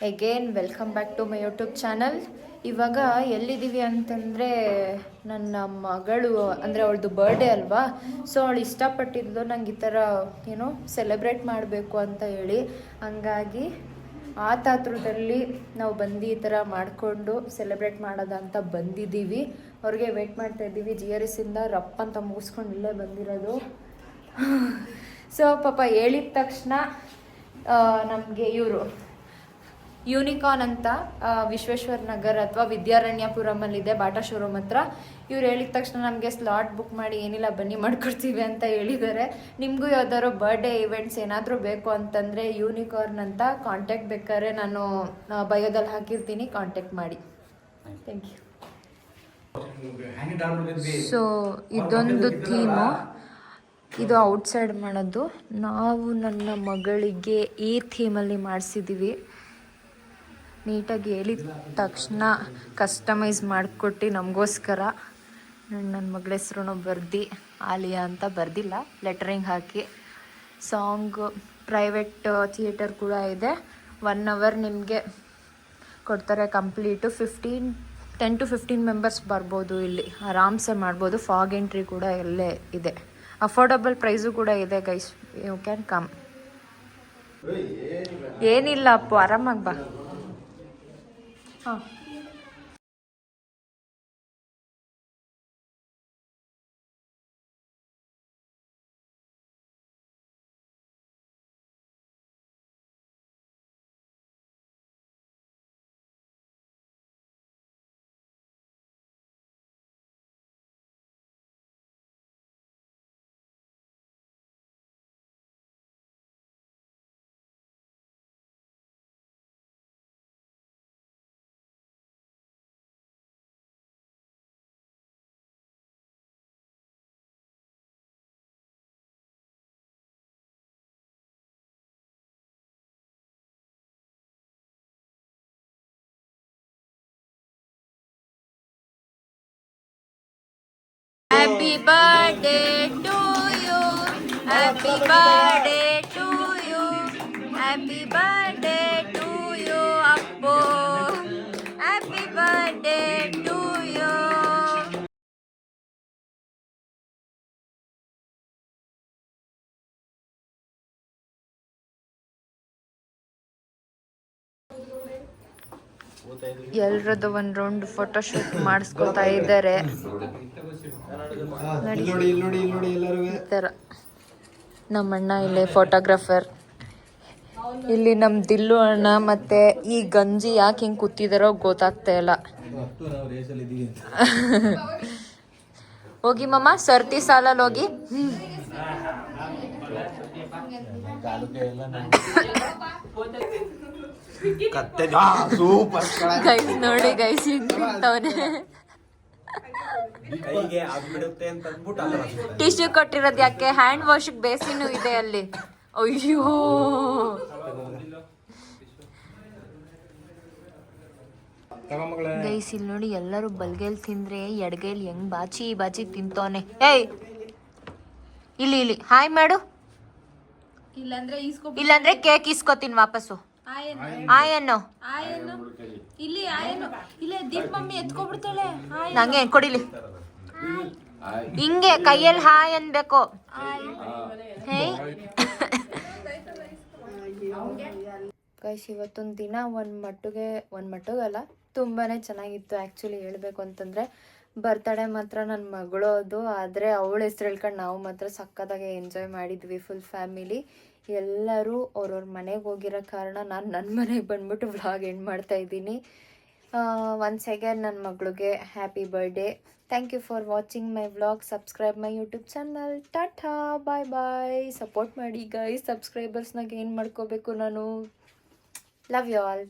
Again welcome back to my YouTube channel. ಇವಾಗ ಎಲ್ಲಿದ್ದೀವಿ ಅಂತಂದರೆ ನನ್ನ ಮಗಳು ಅಂದರೆ ಅವಳದು ಬರ್ಡೇ ಅಲ್ವಾ. ಸೊ ಅವಳು ಇಷ್ಟಪಟ್ಟಿದ್ದು ನಂಗೆ ಈ ಥರ ಏನೋ ಸೆಲೆಬ್ರೇಟ್ ಮಾಡಬೇಕು ಅಂತ ಹೇಳಿ, ಹಂಗಾಗಿ ಆ ತಾತ್ರದಲ್ಲಿ ನಾವು ಬಂದು ಈ ಥರ ಮಾಡಿಕೊಂಡು ಸೆಲೆಬ್ರೇಟ್ ಮಾಡೋದ ಅಂತ ಬಂದಿದ್ದೀವಿ. ಅವ್ರಿಗೆ ವೆಯ್ಟ್ ಮಾಡ್ತಾ ಇದ್ದೀವಿ. GRSಯಿಂದ ರಪ್ ಅಂತ ಮುಗಿಸ್ಕೊಂಡು ಇಲ್ಲೇ ಬಂದಿರೋದು. ಸೊ ಪಾಪ ಹೇಳಿದ ತಕ್ಷಣ ನಮಗೆ ಇವರು ಯೂನಿಕಾರ್ನ್ ಅಂತ ವಿಶ್ವೇಶ್ವರ ನಗರ್ ಅಥವಾ ವಿದ್ಯಾರಣ್ಯಪುರಮಲ್ಲಿದೆ, ಬಾಟಾ ಶೋರೂಮ್ ಹತ್ರ. ಇವ್ರು ಹೇಳಿದ ತಕ್ಷಣ ನಮಗೆ ಸ್ಲಾಟ್ ಬುಕ್ ಮಾಡಿ ಏನಿಲ್ಲ ಬನ್ನಿ ಮಾಡ್ಕೊಡ್ತೀವಿ ಅಂತ ಹೇಳಿದ್ದಾರೆ. ನಿಮಗೂ ಯಾವ್ದಾದ್ರು ಬರ್ಡೇ ಇವೆಂಟ್ಸ್ ಏನಾದರೂ ಬೇಕು ಅಂತಂದರೆ ಯೂನಿಕಾರ್ನ್ ಅಂತ ಕಾಂಟ್ಯಾಕ್ಟ್ ಬೇಕಾದ್ರೆ ನಾನು ಬಯೋದಲ್ಲಿ ಹಾಕಿರ್ತೀನಿ, ಕಾಂಟ್ಯಾಕ್ಟ್ ಮಾಡಿ. Thank you. ಸೊ ಇದೊಂದು ಥೀಮು, ಇದು ಔಟ್ಸೈಡ್ ಮಾಡೋದು. ನಾವು ನನ್ನ ಮಗಳಿಗೆ ಈ ಥೀಮಲ್ಲಿ ಮಾಡಿಸಿದ್ದೀವಿ. ನೀಟಾಗಿ ಹೇಳಿದ ತಕ್ಷಣ ಕಸ್ಟಮೈಸ್ ಮಾಡಿಕೊಟ್ಟು ನಮಗೋಸ್ಕರ ನನ್ನ ಮಗಳ ಹೆಸ್ರು ಬರ್ದು ಆಲಿಯಾ ಅಂತ ಬರ್ದಿಲ್ಲ, ಲೆಟರಿಂಗ್ ಹಾಕಿ. ಸಾಂಗು ಪ್ರೈವೇಟ್ ಥಿಯೇಟರ್ ಕೂಡ ಇದೆ. 1 hour ನಿಮಗೆ ಕೊಡ್ತಾರೆ ಕಂಪ್ಲೀಟು. 10 to 15 ಮೆಂಬರ್ಸ್ ಬರ್ಬೋದು, ಇಲ್ಲಿ ಆರಾಮ್ಸೆ ಮಾಡ್ಬೋದು. ಫಾಗ್ ಎಂಟ್ರಿ ಕೂಡ ಎಲ್ಲೇ ಇದೆ, ಅಫೋರ್ಡಬಲ್ ಪ್ರೈಸು ಕೂಡ ಇದೆ ಗೈಸ್. You can come. ಏನಿಲ್ಲ ಅಪ್ಪು, ಆರಾಮಾಗಿ ಬಾ. ಹಾಂ, happy birthday to you, happy birthday to you, happy birthday to you Appu, happy birthday to you. ಎಲ್ರದ್ದು ಒಂದು ರೌಂಡ್ ಫೋಟೋಶೂಟ್ ಮಾಡಿಸ್ಕೊತಾ ಇದ್ದಾರೆ. ಈ ಥರ ನಮ್ಮಣ್ಣ ಇಲ್ಲೇ ಫೋಟೋಗ್ರಾಫರ್. ಇಲ್ಲಿ ನಮ್ಮ ದಿಲ್ಲು ಅಣ್ಣ ಮತ್ತೆ ಈ ಗಂಜಿ ಯಾಕೆ ಹಿಂಗೆ ಕೂತಿದಾರೋ ಗೊತ್ತಾಗ್ತಾ ಇಲ್ಲ. ಹೋಗಿ ಮಮ್ಮ, ಸರ್ತಿ ಸಾಲಲ್ಲಿ ಹೋಗಿ. ಗೈಸ್ ನೋಡಿ ಗೈಸ್, ಟಿಶ್ಯೂ ಕೊಟ್ಟಿರೋದು ಯಾಕೆ? ಹ್ಯಾಂಡ್ ವಾಶ್ ಬೇಸಿನೂ ಇದೆ ಅಲ್ಲಿ. ಅಯ್ಯೋ, ಗೈಸ್ ಇಲ್ಲಿ ನೋಡಿ, ಎಲ್ಲರೂ ಬಲ್ಗೈಲ್ ತಿಂದ್ರೆ ಎಡಗೈಲಿ ಹೆಂಗ್ ಬಾಚಿ ಬಾಚಿ ತಿಂತವನೆ. ಏಯ್ ಇಲ್ಲಿ ಇಲ್ಲಿ ಹಾಯ್ ಮಾಡು, ಇಲ್ಲಾಂದ್ರೆ ಕೇಕ್ ಇಸ್ಕೋತೀನಿ ವಾಪಸ್ಸು. ಆಯನ್ನು ನಂಗೆ ಕೊಡಿಲಿ, ಹಿಂಗೆ ಕೈಯಲ್ಲಿ ಹಾಯ್ ಅನ್ಬೇಕು. ಗೈಸ್ ಇವತ್ತೊಂದು ದಿನ ಒಂದು ಮಟ್ಟಿಗಲ್ಲ, ತುಂಬಾ ಚೆನ್ನಾಗಿತ್ತು ಆ್ಯಕ್ಚುಲಿ. ಹೇಳಬೇಕು ಅಂತಂದರೆ ಬರ್ತಡೇ ಮಾತ್ರ ನನ್ನ ಮಗಳು ಅದು, ಆದರೆ ಅವಳ ಹೆಸ್ರು ಹೇಳ್ಕೊಂಡು ನಾವು ಮಾತ್ರ ಸಕ್ಕತ್ತಾಗೆ ಎಂಜಾಯ್ ಮಾಡಿದ್ವಿ ಫುಲ್ ಫ್ಯಾಮಿಲಿ. ಎಲ್ಲರೂ ಅವ್ರವ್ರ ಮನೆಗೆ ಹೋಗಿರೋ ಕಾರಣ ನಾನು ನನ್ನ ಮನೆಗೆ ಬಂದ್ಬಿಟ್ಟು ವ್ಲಾಗ್ ಎಂಡ್ ಮಾಡ್ತಾಯಿದ್ದೀನಿ. ಒನ್ಸ್ ಅಗೇನ್ ನನ್ನ ಮಗಳಿಗೆ happy birthday. Thank you for watching my vlog. Subscribe my YouTube channel. Tata, bye bye. Support ಮಾಡಿ ಗೈಸ್. ಸಬ್ಸ್ಕ್ರೈಬರ್ಸ್ನಾಗ ಏನು ಮಾಡ್ಕೋಬೇಕು ನಾನು. Love you all.